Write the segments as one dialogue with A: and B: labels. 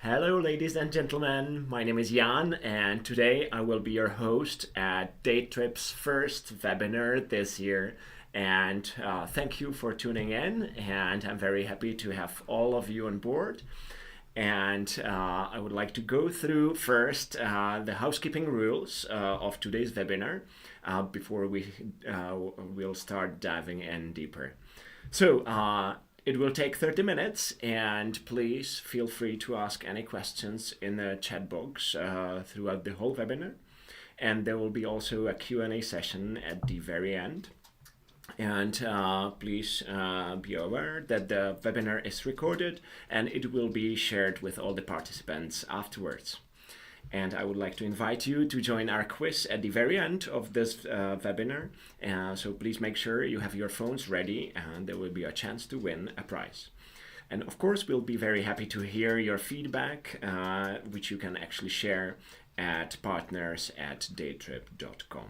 A: Hello, ladies and gentlemen. My name is Jan, and today I will be your host at Daytrip's first webinar this year. And thank you for tuning in. And I'm very happy to have all of you on board. And I would like to go through first the housekeeping rules of today's webinar before we'll start diving in deeper. So it will take 30 minutes, and please feel free to ask any questions in the chat box throughout the whole webinar. And there will be also a Q&A session at the very end. And please be aware that the webinar is recorded and it will be shared with all the participants afterwards. And I would like to invite you to join our quiz at the very end of this webinar. So please make sure you have your phones ready, and there will be a chance to win a prize. And of course, we'll be very happy to hear your feedback, which you can actually share at partners@daytrip.com.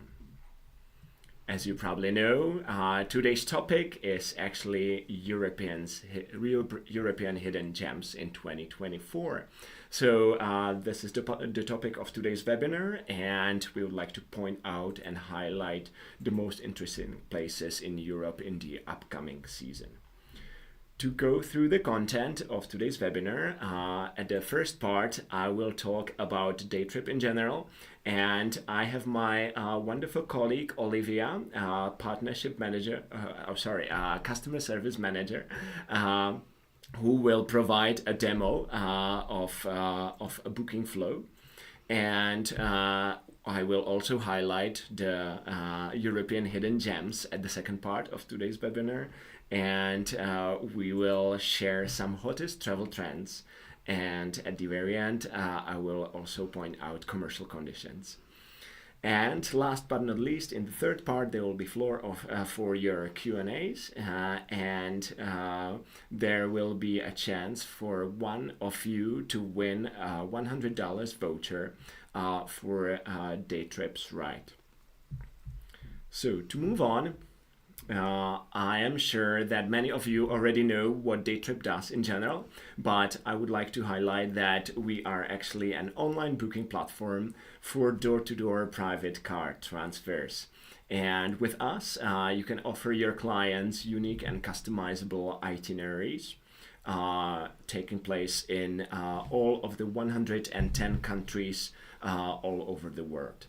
A: As you probably know, today's topic is actually European hidden gems in 2024. So this is the topic of today's webinar, and we would like to point out and highlight the most interesting places in Europe in the upcoming season. To go through the content of today's webinar, at the first part, I will talk about Daytrip in general, and I have my wonderful colleague Olivia, customer service manager, who will provide a demo of a booking flow, and I will also highlight the European hidden gems at the second part of today's webinar, and we will share some hottest travel trends. And at the very end, I will also point out commercial conditions. And last but not least, in the third part, there will be floor for your Q&As, and there will be a chance for one of you to win a $100 voucher for Daytrip's ride. So to move on, I am sure that many of you already know what Daytrip does in general, but I would like to highlight that we are actually an online booking platform for door-to-door private car transfers. And with us, you can offer your clients unique and customizable itineraries taking place in all of the 110 countries all over the world.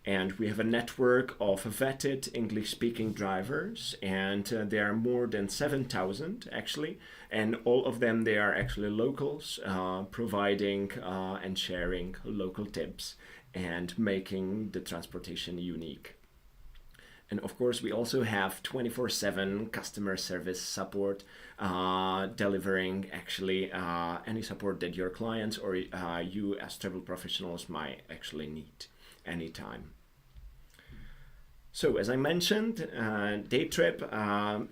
A: And we have a network of vetted English-speaking drivers, and there are more than 7,000 actually, and all of them, they are actually locals, providing and sharing local tips and making the transportation unique. And of course, we also have 24/7 customer service support, delivering actually any support that your clients or you as travel professionals might actually need anytime. So as I mentioned, Daytrip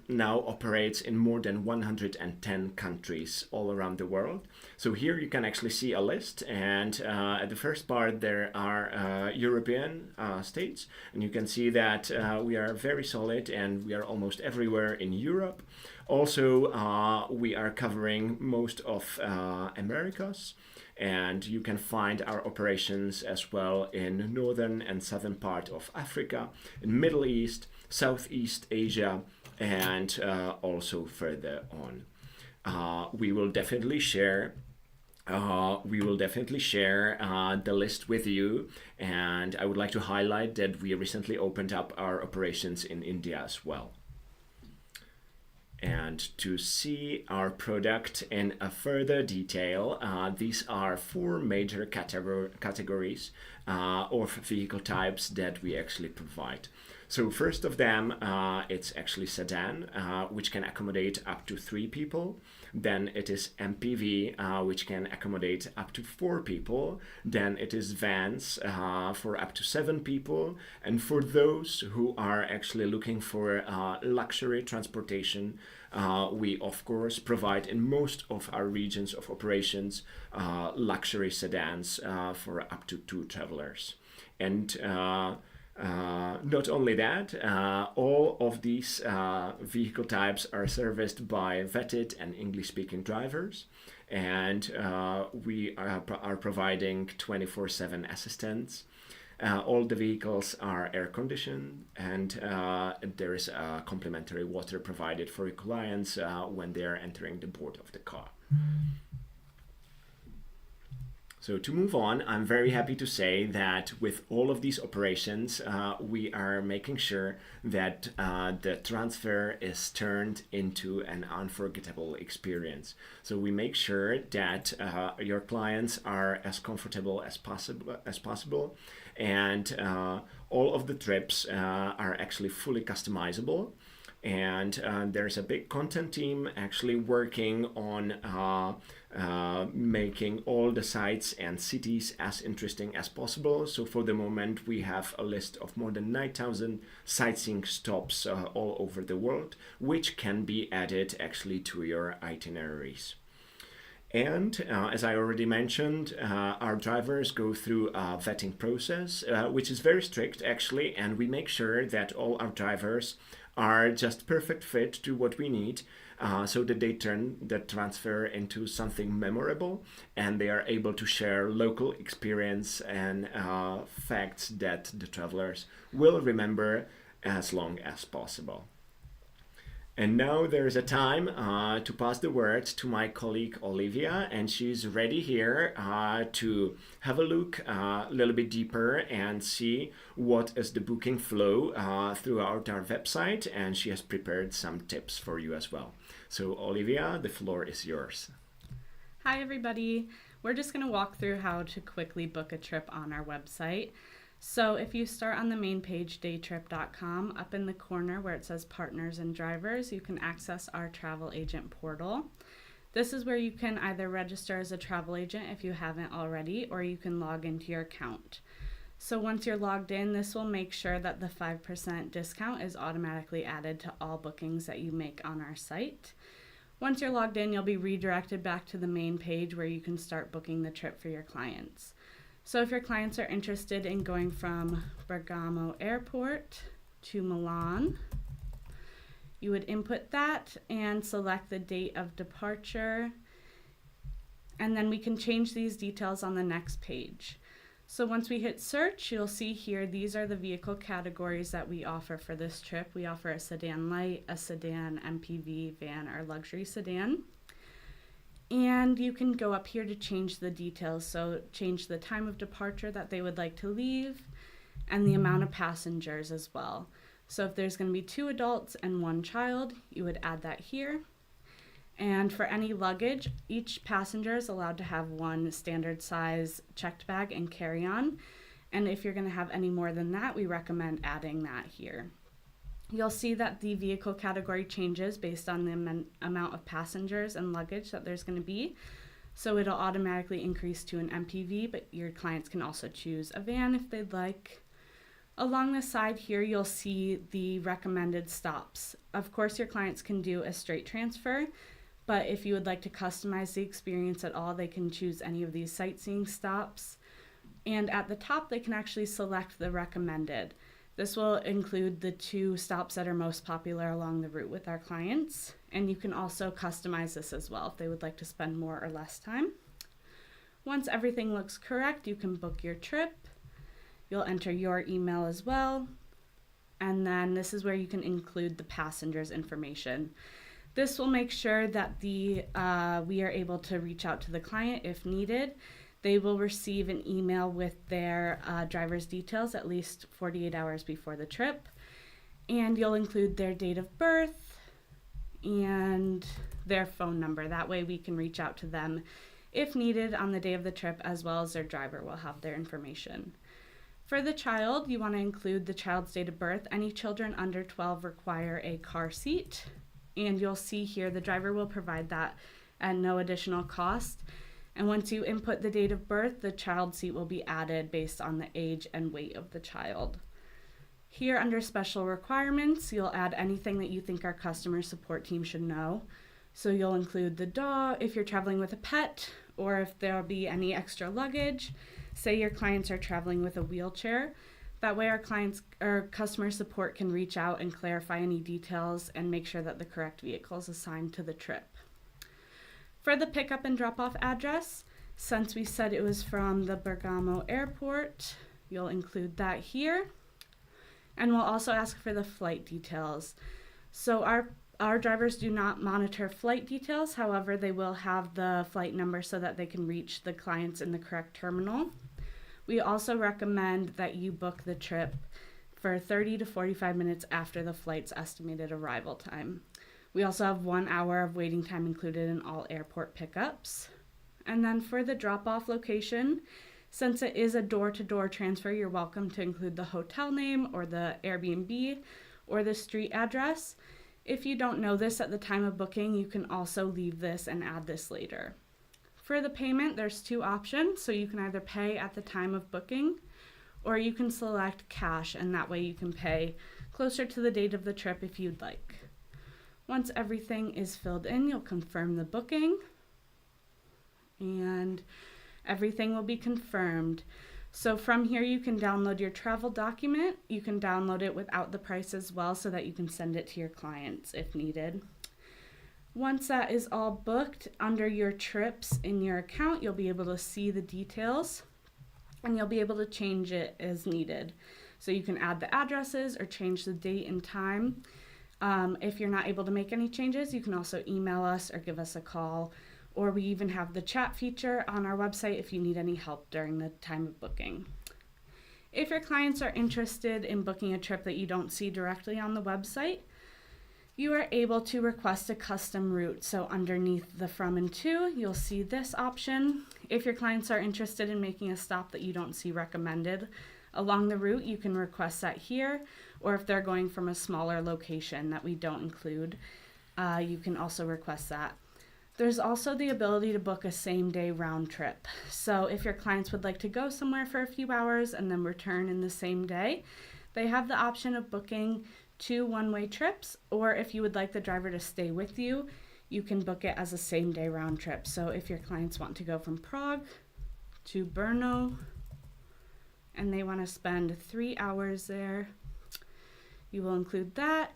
A: now operates in more than 110 countries all around the world. So here you can actually see a list, and at the first part there are European states, and you can see that we are very solid and we are almost everywhere in Europe. Also, we are covering most of Americas. And you can find our operations as well in northern and southern part of Africa, in Middle East, Southeast Asia, and also further on. We will definitely share the list with you, and I would like to highlight that we recently opened up our operations in India as well. And to see our product in a further detail, these are four major categories of vehicle types that we actually provide. So first of them, it's actually sedan, which can accommodate up to 3 people. Then it is MPV, which can accommodate up to 4 people. Then it is vans for up to 7 people. And for those who are actually looking for luxury transportation, we of course provide in most of our regions of operations luxury sedans for up to 2 travelers. And not only that, all of these vehicle types are serviced by vetted and English-speaking drivers, and we are providing 24/7 assistance. All the vehicles are air conditioned, and there is complimentary water provided for your clients when they are entering the board of the car. So to move on, I'm very happy to say that with all of these operations, we are making sure that the transfer is turned into an unforgettable experience. So we make sure that your clients are as comfortable as possible, and all of the trips are actually fully customizable. And there's a big content team actually working on making all the sites and cities as interesting as possible. So for the moment, we have a list of more than 9,000 sightseeing stops all over the world, which can be added actually to your itineraries. And as I already mentioned, our drivers go through a vetting process, which is very strict actually, and we make sure that all our drivers are just perfect fit to what we need, so that they turn the transfer into something memorable, and they are able to share local experience and facts that the travelers will remember as long as possible. And now there is a time to pass the word to my colleague Olivia, and she's ready here to have a look a little bit deeper and see what is the booking flow throughout our website, and she has prepared some tips for you as well. So Olivia, the floor is yours.
B: Hi everybody. We're just going to walk through how to quickly book a trip on our website. So if you start on the main page, daytrip.com, up in the corner where it says partners and drivers, you can access our travel agent portal. This is where you can either register as a travel agent if you haven't already, or you can log into your account. So once you're logged in, this will make sure that the 5% discount is automatically added to all bookings that you make on our site. Once you're logged in, you'll be redirected back to the main page where you can start booking the trip for your clients. So if your clients are interested in going from Bergamo Airport to Milan, you would input that and select the date of departure, and then we can change these details on the next page. So once we hit search, you'll see here these are the vehicle categories that we offer for this trip. We offer a sedan light, a sedan, MPV, van, or luxury sedan. And you can go up here to change the details. So change the time of departure that they would like to leave and the amount of passengers as well. So if there's going to be 2 adults and 1 child, you would add that here. And for any luggage, each passenger is allowed to have 1 standard size checked bag and carry-on. And if you're going to have any more than that, we recommend adding that here. You'll see that the vehicle category changes based on the amount of passengers and luggage that there's going to be. So it'll automatically increase to an MPV, but your clients can also choose a van if they'd like. Along the side here, you'll see the recommended stops. Of course, your clients can do a straight transfer, but if you would like to customize the experience at all, they can choose any of these sightseeing stops. And at the top, they can actually select the recommended. This will include the 2 stops that are most popular along the route with our clients, and you can also customize this as well if they would like to spend more or less time. Once everything looks correct, you can book your trip. You'll enter your email as well, and then this is where you can include the passenger's information. This will make sure that we are able to reach out to the client if needed. They will receive an email with their driver's details at least 48 hours before the trip. And you'll include their date of birth and their phone number. That way we can reach out to them if needed on the day of the trip, as well as their driver will have their information. For the child, you want to include the child's date of birth. Any children under 12 require a car seat. And you'll see here the driver will provide that at no additional cost. And once you input the date of birth, the child seat will be added based on the age and weight of the child. Here under special requirements, you'll add anything that you think our customer support team should know. So you'll include the dog, if you're traveling with a pet, or if there'll be any extra luggage. Say your clients are traveling with a wheelchair. That way our customer support can reach out and clarify any details and make sure that the correct vehicle is assigned to the trip. For the pickup and drop-off address, since we said it was from the Bergamo airport, you'll include that here. And we'll also ask for the flight details. So our drivers do not monitor flight details. However, they will have the flight number so that they can reach the clients in the correct terminal. We also recommend that you book the trip for 30 to 45 minutes after the flight's estimated arrival time. We also have 1 hour of waiting time included in all airport pickups. And then for the drop-off location, since it is a door-to-door transfer, you're welcome to include the hotel name or the Airbnb or the street address. If you don't know this at the time of booking, you can also leave this and add this later. For the payment, there's 2 options. So you can either pay at the time of booking or you can select cash, and that way you can pay closer to the date of the trip if you'd like. Once everything is filled in, you'll confirm the booking and everything will be confirmed. So from here you can download your travel document. You can download it without the price as well so that you can send it to your clients if needed. Once that is all booked, under your trips in your account, you'll be able to see the details and you'll be able to change it as needed. So you can add the addresses or change the date and time. If you're not able to make any changes, you can also email us or give us a call, or we even have the chat feature on our website if you need any help during the time of booking. If your clients are interested in booking a trip that you don't see directly on the website, you are able to request a custom route. So underneath the from and to, you'll see this option. If your clients are interested in making a stop that you don't see recommended along the route, you can request that here, or if they're going from a smaller location that we don't include, you can also request that. There's also the ability to book a same-day round trip. So if your clients would like to go somewhere for a few hours and then return in the same day, they have the option of booking 2 one-way trips, or if you would like the driver to stay with you, you can book it as a same-day round trip. So if your clients want to go from Prague to Brno and they want to spend 3 hours there, you will include that.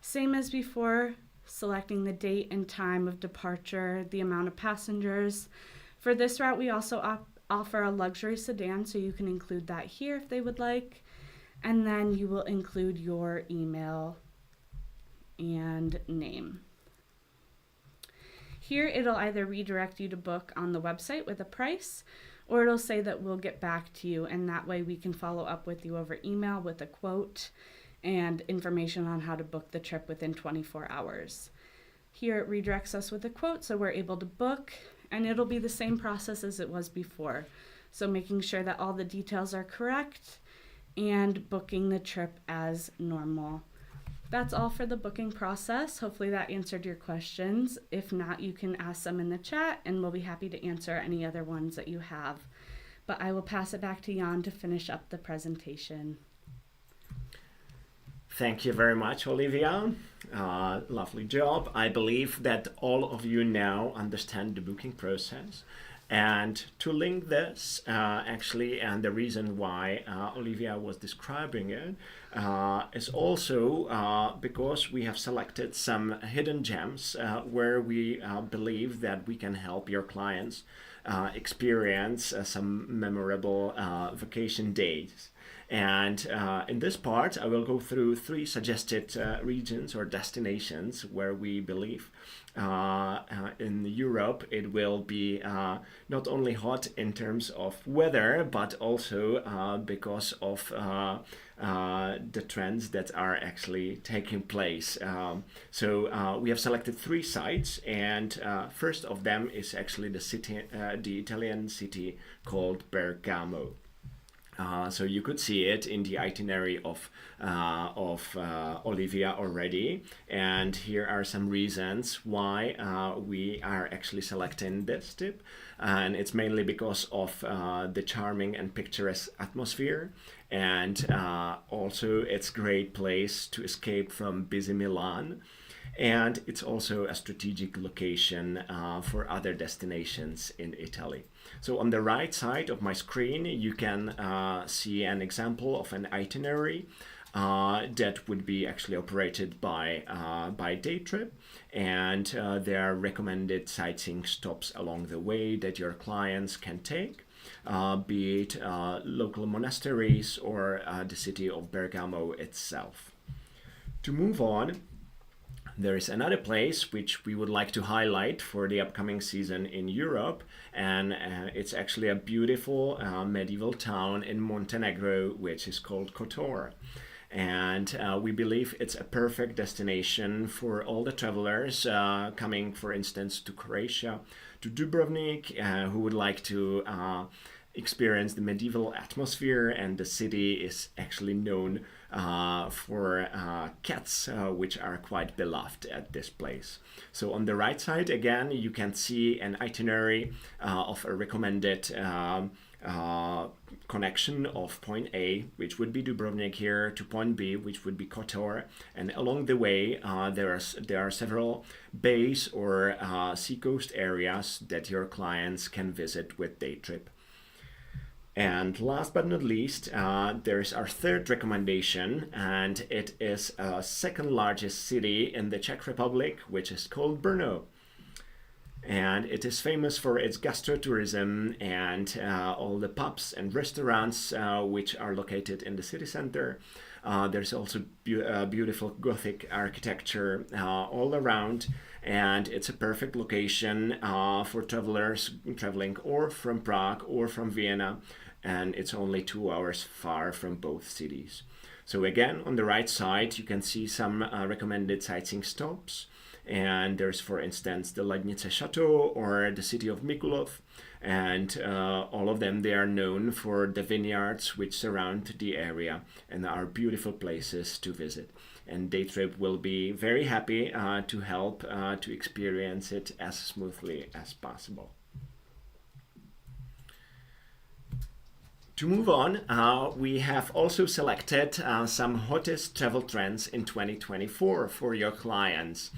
B: Same as before, selecting the date and time of departure, the amount of passengers. For this route, we also offer a luxury sedan, so you can include that here if they would like. And then you will include your email and name. Here, it'll either redirect you to book on the website with a price, or it'll say that we'll get back to you, and that way we can follow up with you over email with a quote and information on how to book the trip within 24 hours. Here it redirects us with a quote, so we're able to book, and it'll be the same process as it was before. So making sure that all the details are correct and booking the trip as normal. That's all for the booking process. Hopefully that answered your questions. If not, you can ask them in the chat and we'll be happy to answer any other ones that you have. But I will pass it back to Jan to finish up the presentation.
A: Thank you very much, Olivia. Lovely job. I believe that all of you now understand the booking process. And to link this, actually, and the reason why Olivia was describing it is also because we have selected some hidden gems where we believe that we can help your clients experience some memorable vacation days. And in this part, I will go through 3 suggested regions or destinations where we believe in Europe it will be not only hot in terms of weather, but also because of the trends that are actually taking place. So we have selected 3 sites, and first of them is actually the Italian city called Bergamo. So you could see it in the itinerary of Olivia already, and here are some reasons why we are actually selecting this tip, and it's mainly because of the charming and picturesque atmosphere, and also it's a great place to escape from busy Milan. And it's also a strategic location for other destinations in Italy. So on the right side of my screen, you can see an example of an itinerary that would be actually operated by Daytrip, and there are recommended sightseeing stops along the way that your clients can take, be it local monasteries or the city of Bergamo itself. To move on, there is another place which we would like to highlight for the upcoming season in Europe, and it's actually a beautiful medieval town in Montenegro, which is called Kotor. And we believe it's a perfect destination for all the travelers coming, for instance, to Croatia, to Dubrovnik, who would like to experience the medieval atmosphere, and the city is actually known for cats, which are quite beloved at this place. So on the right side, again, you can see an itinerary of a recommended connection of point A, which would be Dubrovnik here, to point B, which would be Kotor. And along the way, there are several bays or seacoast areas that your clients can visit with Daytrip. And last but not least, there is our third recommendation, and it is a second largest city in the Czech Republic, which is called Brno. And it is famous for its gastrotourism and all the pubs and restaurants which are located in the city center. There's also beautiful Gothic architecture all around, and it's a perfect location for travelers traveling or from Prague or from Vienna, and it's only 2 hours far from both cities. So again, on the right side, you can see some recommended sightseeing stops. And there's, for instance, the Lednice Chateau or the city of Mikulov, and all of them, they are known for the vineyards which surround the area and are beautiful places to visit. And Daytrip will be very happy to help to experience it as smoothly as possible. To move on, we have also selected some hottest travel trends in 2024 for your clients.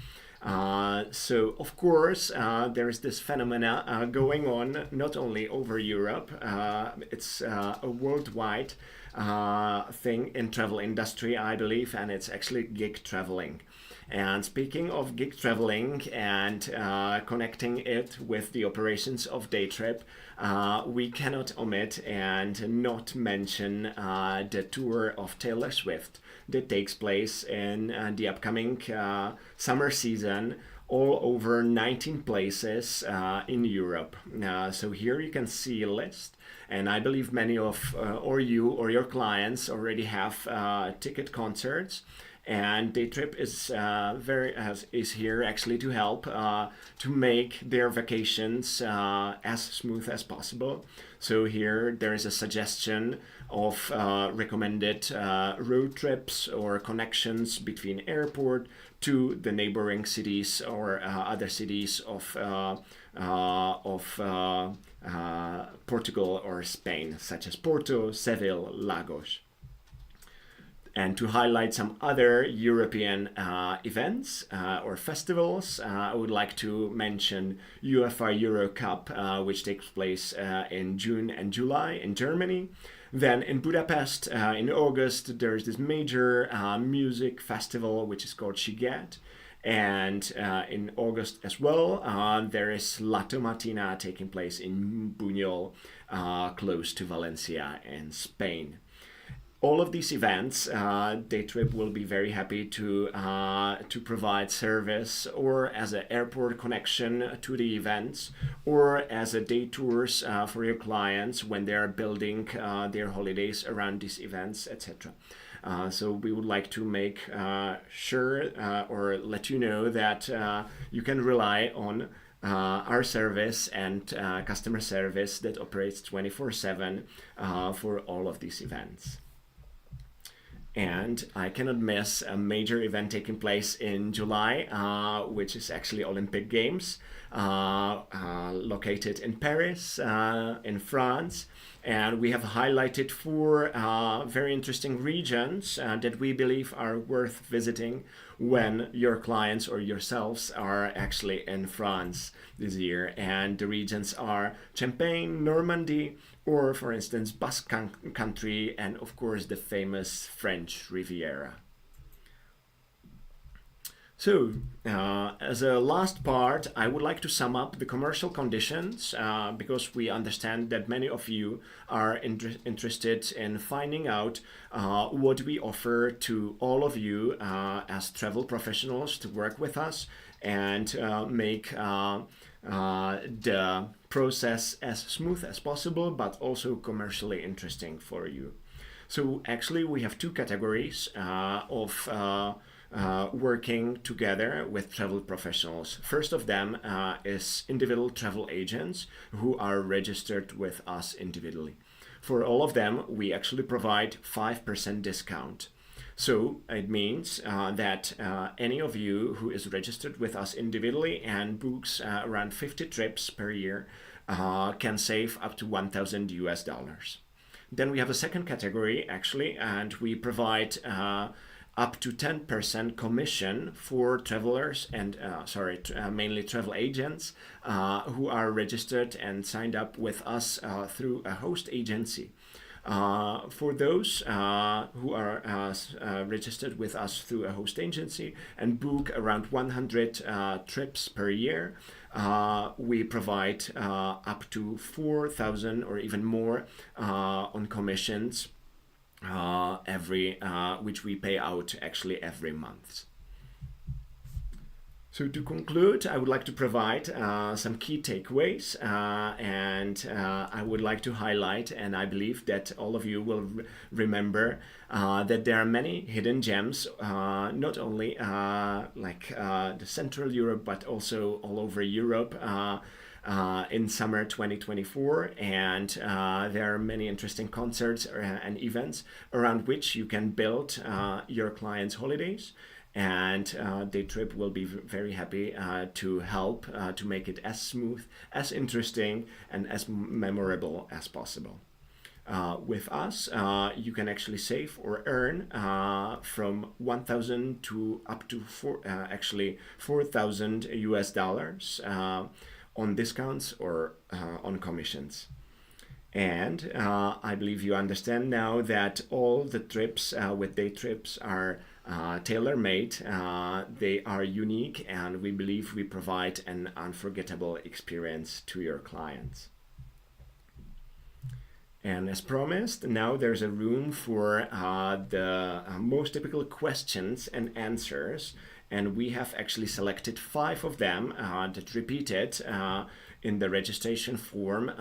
A: So of course there is this phenomena going on not only over Europe, it's a worldwide thing in travel industry, I believe, and it's actually gig traveling. And speaking of gig traveling and connecting it with the operations of Daytrip, we cannot omit and not mention the tour of Taylor Swift that takes place in the upcoming summer season all over 19 places in Europe. So here you can see a list, and I believe many of or you or your clients already have ticket concerts. And Daytrip is here actually to help to make their vacations as smooth as possible. So here there is a suggestion of recommended road trips or connections between airport to the neighboring cities or other cities of Portugal or Spain, such as Porto, Seville, Lagos. And to highlight some other European events or festivals, I would like to mention UEFA Euro Cup, which takes place in June and July in Germany. Then in Budapest in August, there's this major music festival which is called Sziget. And in August as well, there is La Tomatina taking place in Buñol, close to Valencia in Spain. All of these events, Daytrip will be very happy to provide service or as an airport connection to the events, or as a day tours for your clients when they are building their holidays around these events, etc. So we would like to make sure or let you know that you can rely on our service and customer service that operates 24/7 for all of these events. And I cannot miss a major event taking place in July, which is actually Olympic Games, located in Paris, in France. And we have highlighted 4 very interesting regions that we believe are worth visiting when your clients or yourselves are actually in France this year. And the regions are Champagne, Normandy, or for instance, Basque Country, and of course the famous French Riviera. So, as a last part, I would like to sum up the commercial conditions because we understand that many of you are interested in finding out what we offer to all of you as travel professionals to work with us and make the process as smooth as possible, but also commercially interesting for you. So actually we have 2 categories of working together with travel professionals. First of them is individual travel agents who are registered with us individually. For all of them, we actually provide 5% discount. So it means that any of you who is registered with us individually and books around 50 trips per year can save up to $1,000. Then we have a second category actually, and we provide up to 10% commission for travelers and mainly travel agents who are registered and signed up with us through a host agency. For those who are registered with us through a host agency and book around 100 trips per year, we provide up to 4,000 or even more on commissions which we pay out actually every month. So to conclude, I would like to provide some key takeaways and I would like to highlight, and I believe that all of you will remember that there are many hidden gems, not only the Central Europe, but also all over Europe in summer 2024, and there are many interesting concerts and events around which you can build your clients' holidays. And Daytrip will be very happy to help to make it as smooth, as interesting, and as memorable as possible. With us, you can actually save or earn from 1,000 to up to $4,000 on discounts or on commissions. And I believe you understand now that all the trips with Daytrips are tailor-made. They are unique, and we believe we provide an unforgettable experience to your clients. And as promised, now there's a room for the most typical questions and answers, and we have actually selected 5 of them that repeated in the registration form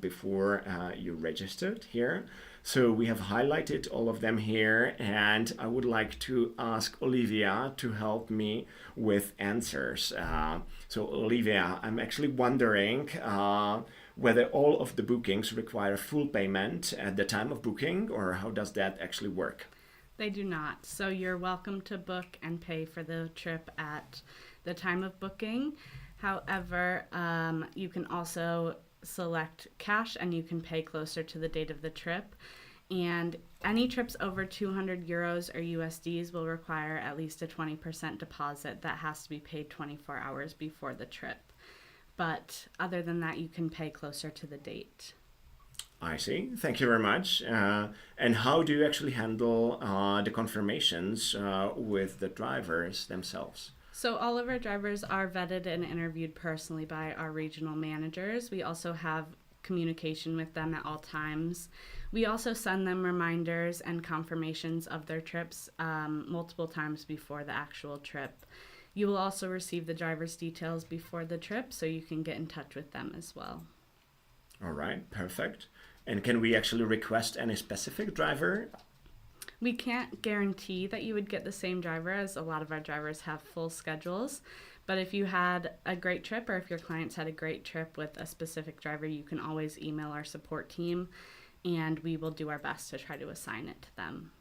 A: before you registered here. So we have highlighted all of them here, and I would like to ask Olivia to help me with answers. So Olivia, I'm actually wondering whether all of the bookings require full payment at the time of booking, or how does that actually work?
B: They do not. So you're welcome to book and pay for the trip at the time of booking. However, you can also select cash and you can pay closer to the date of the trip. And any trips over 200 euros or USDs will require at least a 20% deposit that has to be paid 24 hours before the trip. But other than that, you can pay closer to the date.
A: I see. Thank you very much. And how do you actually handle the confirmations with the drivers themselves?
B: So all of our drivers are vetted and interviewed personally by our regional managers. We also have communication with them at all times. We also send them reminders and confirmations of their trips multiple times before the actual trip. You will also receive the driver's details before the trip, so you can get in touch with them as well.
A: All right, perfect. And can we actually request any specific driver?
B: We can't guarantee that you would get the same driver, as a lot of our drivers have full schedules. But if you had a great trip, or if your clients had a great trip with a specific driver, you can always email our support team, and we will do our best to try to assign it to them.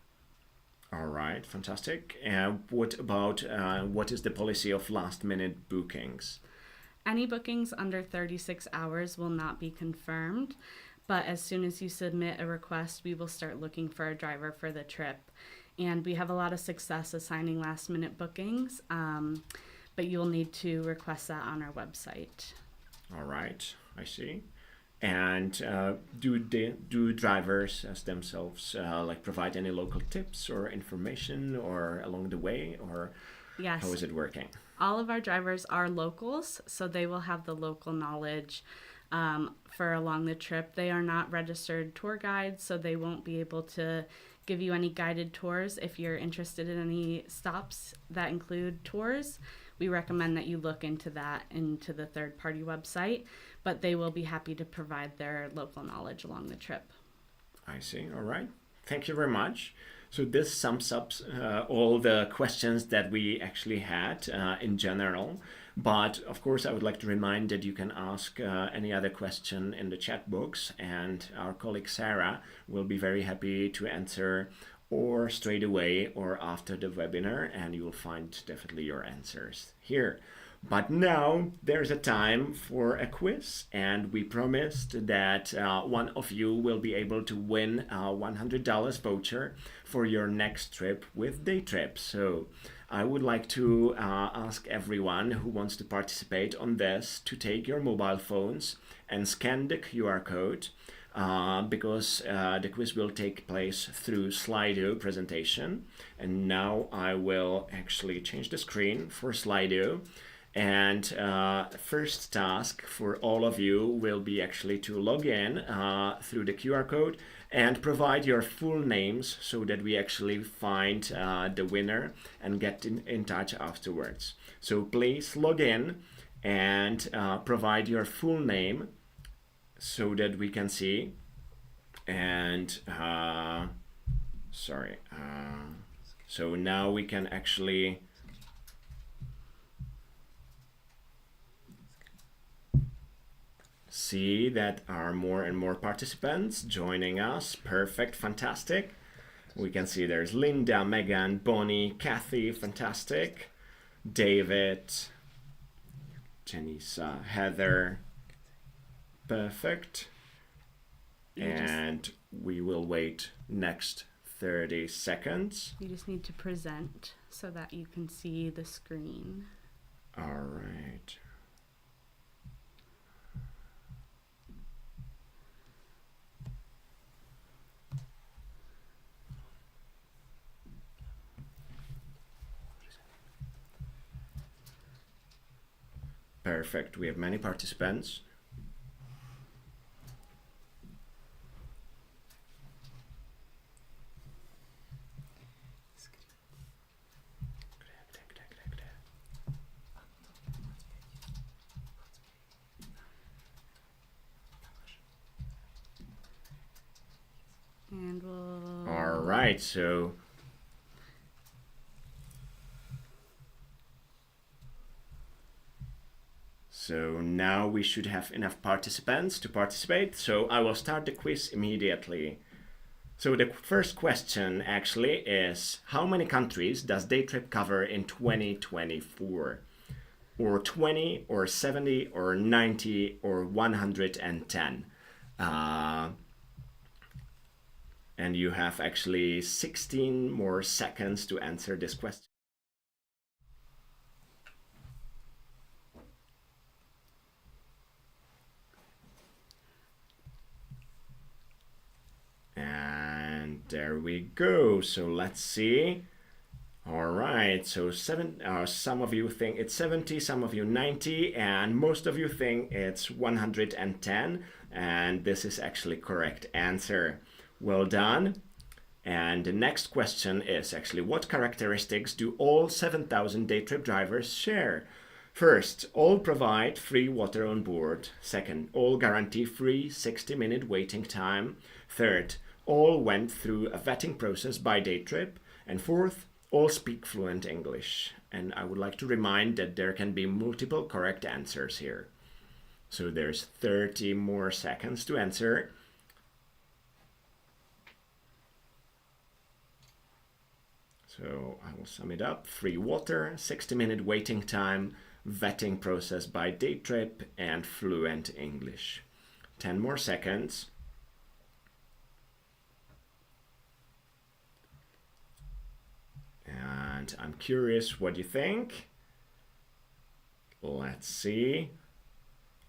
A: All right, fantastic. What about what is the policy of last-minute bookings?
B: Any bookings under 36 hours will not be confirmed, But as soon as you submit a request, we will start looking for a driver for the trip. And we have a lot of success assigning last minute bookings, but you'll need to request that on our website.
A: All right, I see. And do drivers as themselves like provide any local tips or information or along the way, or
B: Yes.
A: how is it working?
B: All of our drivers are locals, so they will have the local knowledge for along the trip. They are not registered tour guides, so they won't be able to give you any guided tours. If you're interested in any stops that include tours, we recommend that you look into that into the third-party website, but they will be happy to provide their local knowledge along the trip.
A: I see. All right. Thank you very much. So this sums up all the questions that we actually had in general. But of course, I would like to remind that you can ask any other question in the chat box, and our colleague Sarah will be very happy to answer, or straight away or after the webinar, and you will find definitely your answers here. But now there's a time for a quiz, and we promised that one of you will be able to win a $100 voucher for your next trip with Daytrip. So I would like to ask everyone who wants to participate on this to take your mobile phones and scan the QR code, because the quiz will take place through Slido presentation. And now I will actually change the screen for Slido. And first task for all of you will be actually to log in through the QR code and provide your full names so that we actually find the winner and get in touch afterwards. So please log in and provide your full name so that we can see. And so now we can actually see that are more and more participants joining us. Perfect, fantastic. We can see there's Linda, Megan, Bonnie, Kathy, fantastic. David, Janisa, Heather, perfect. And we will wait next 30 seconds.
B: You just need to present so that you can see the screen.
A: All right. Perfect. We have many participants.
B: And we'll...
A: All right, so now we should have enough participants to participate. So I will start the quiz immediately. So the first question actually is, how many countries does Daytrip cover in 2024? Or 20, or 70, or 90, or 110? And you have actually 16 more seconds to answer this question. And there we go. So let's see. All right, so some of you think it's 70, some of you 90, and most of you think it's 110. And this is actually correct answer. Well done. And the next question is actually, what characteristics do all 7,000 Daytrip drivers share? First, all provide free water on board. Second, all guarantee free 60-minute waiting time. Third, all went through a vetting process by Daytrip. And fourth, all speak fluent English. And I would like to remind that there can be multiple correct answers here. So there's 30 more seconds to answer. So I will sum it up. Free water, 60-minute waiting time, vetting process by Daytrip, and fluent English. 10 more seconds. And I'm curious what you think. Let's see.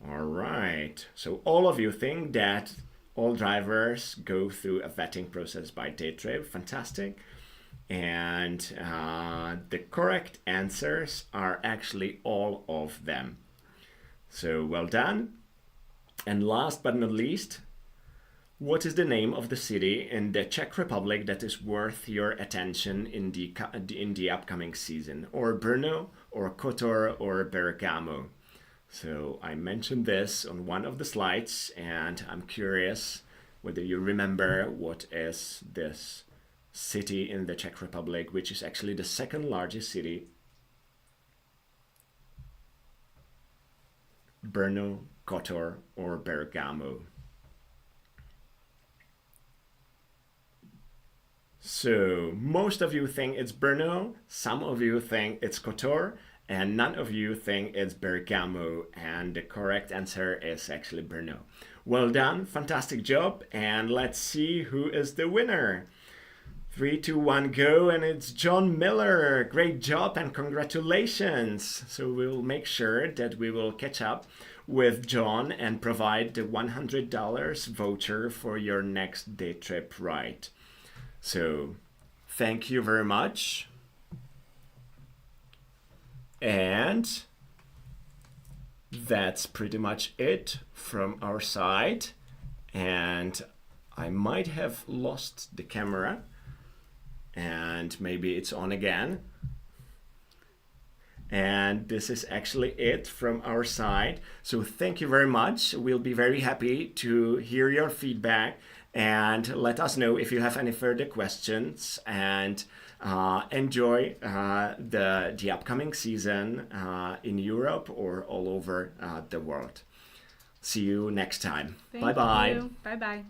A: All right. So all of you think that all drivers go through a vetting process by Daytrip. Fantastic. And the correct answers are actually all of them. So well done. And last but not least, what is the name of the city in the Czech Republic that is worth your attention in the upcoming season? Or Brno, or Kotor, or Bergamo? So I mentioned this on one of the slides, and I'm curious whether you remember what is this city in the Czech Republic, which is actually the second largest city. Brno, Kotor, or Bergamo? So most of you think it's Brno, some of you think it's Kotor, and none of you think it's Bergamo, and the correct answer is actually Brno. Well done, fantastic job, and let's see who is the winner. 3, 2, 1, go, and it's John Miller. Great job and congratulations. So we'll make sure that we will catch up with John and provide the $100 voucher for your next day trip ride. So thank you very much. And that's pretty much it from our side. And I might have lost the camera, and maybe it's on again. And this is actually it from our side. So thank you very much. We'll be very happy to hear your feedback, and let us know if you have any further questions, and enjoy the upcoming season in Europe or all over the world. See you next time. Bye-bye.
B: Bye-bye.